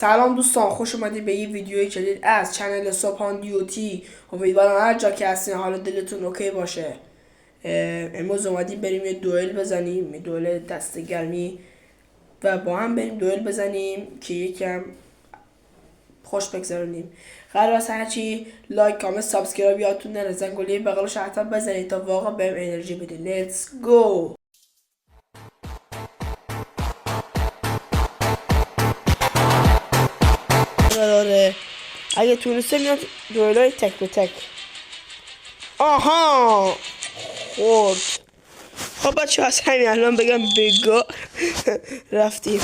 سلام دوستان، خوش اومدید به یه ویدیوی جدید از چنل سوپان دیوتی. امیدوارم هر جا که هستین حالا دلتون اوکی باشه. امروز اومدیم بریم یه دوئل بزنیم، یه دوئل دست گرمی و با هم بریم دوئل بزنیم که یکم خوش بگذرونیم. قرار است هرچی لایک، کامنت، سابسکرایب یادتون نره، زنگوله بغلش حتما بزنید تا واقعا بهم انرژی بده. لیتس گو. داره اگه تونسته میاد دوئلای تک به تک. آها خورد. خب بچه از همین الان بگم بگا رفتیم.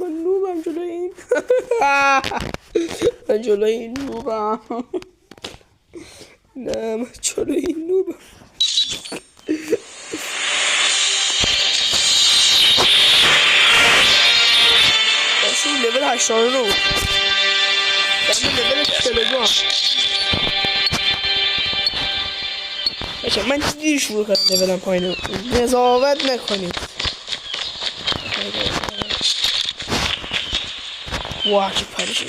من نوبم جلوی این. من جلوی این نوبم. نه من جلوی این نوبم. باشون لول 89 لول تلگرام. بچه من چیزی شروع کردم لولم پایینه، قضاوت نکنید. واه چه پریشه.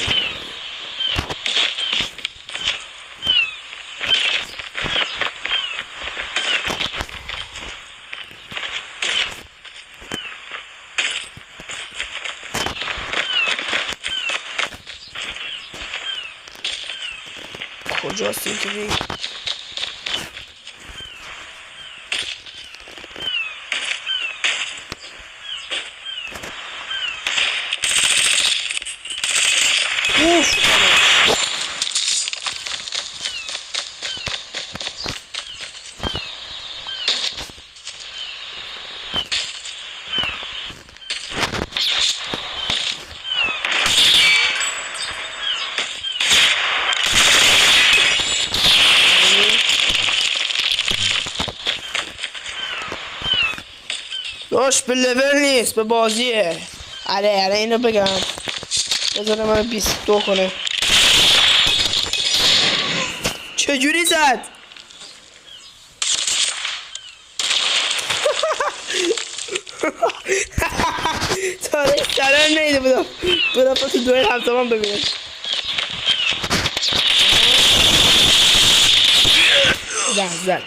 کجاست این که بید؟ داشت به لول نیست، به بازیه. آره اینو بگم بذاره من 22 کنه. چجوری زد؟ تاریخ قرار نیده بودم برم تو دوئل همزمان ببینم. زد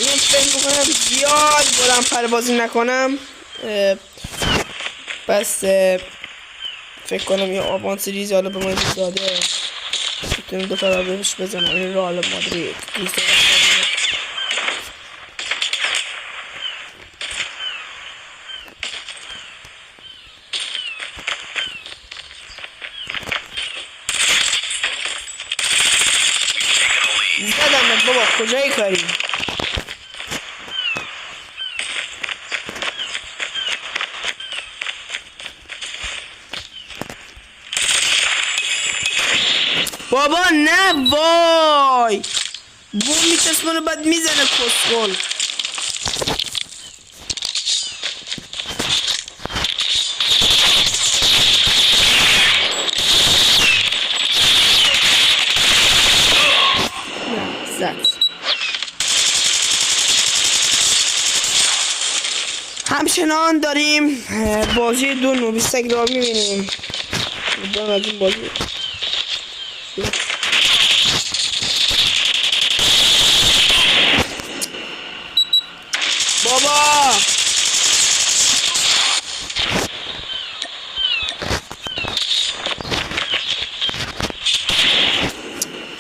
این فکر میکنم زیاد بلند پروازی نکنم، بس فکر کنم یه آبان سریز حالا به من داده میتونیم دو تا بهش بزنم. این رو حالا مادرید زدمت بابا، کجایی کاری؟ بابا نه وای بوم میچسبونه بعد میزنه کسخل. زد. همچنان داریم بازی دو نوبیستک را میبینیم. دارم از این بازی بابا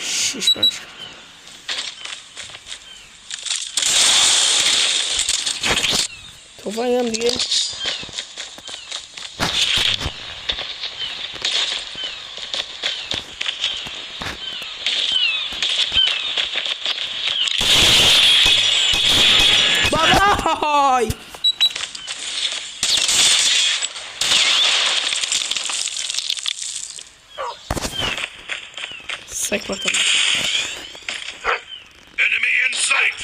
شیش پنج توفایی هم دیگه. بابای سک بطن Enemy in sight.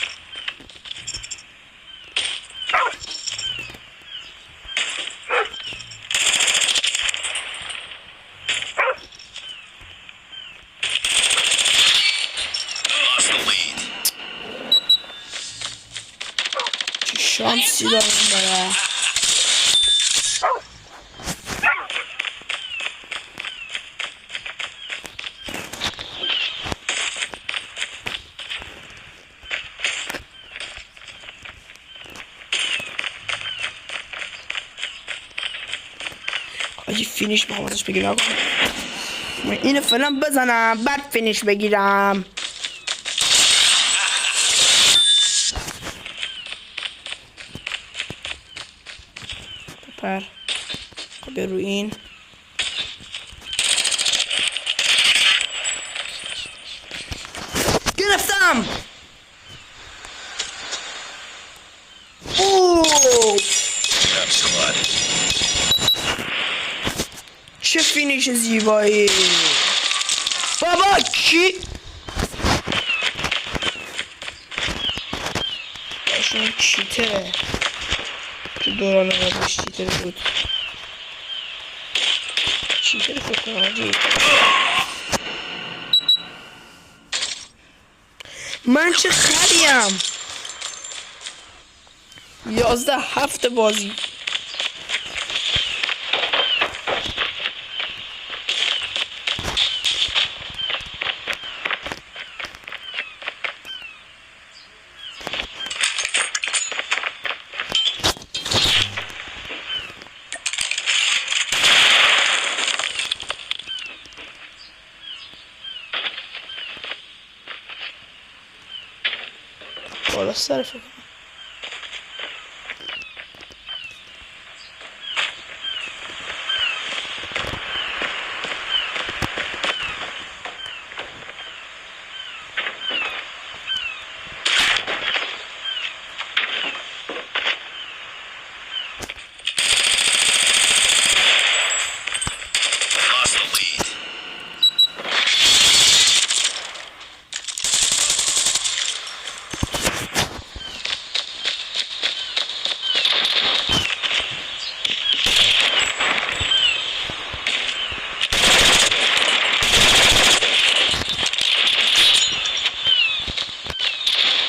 Lost the lead. شانسی دارم برای حاجی فینیش میخوام ازش بگیرم. من اینو فعلا بزنم بعد فینیش بگیرم. پر بیا رو این. گرفتم. اوه چه فینیش زیبایی. بابا کی باشون چیتره تو دوران قبلش چیتر بود. چیتر فکر کنم حاجی. من چه خریم 11-7 بازی. بالا سر فکر کنم. Lost the lead.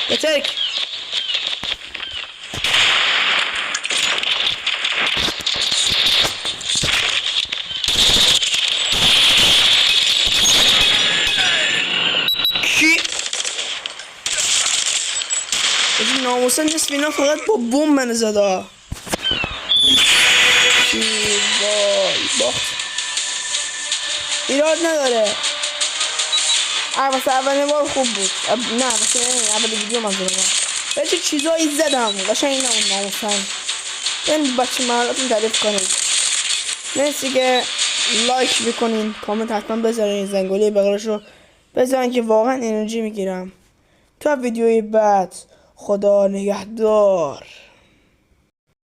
بترک کی این ناموسا نصف اینا فقط با بوم من زده. کی وای باخت. ایراد نداره. واسه اولین بار خوب بود. نه واسه اول ویدیو من زدم. ولی چه چیزایی زدم قشنگ اینا اون ناموسن. این بچه مهارتون تعریف کنید. مرسی که لایک میکنین، کامنت حتما بذارین، زنگوله بغلشو بذارین که واقعا انرژی میگیرم. تا ویدیوی بعد خدا نگهدار.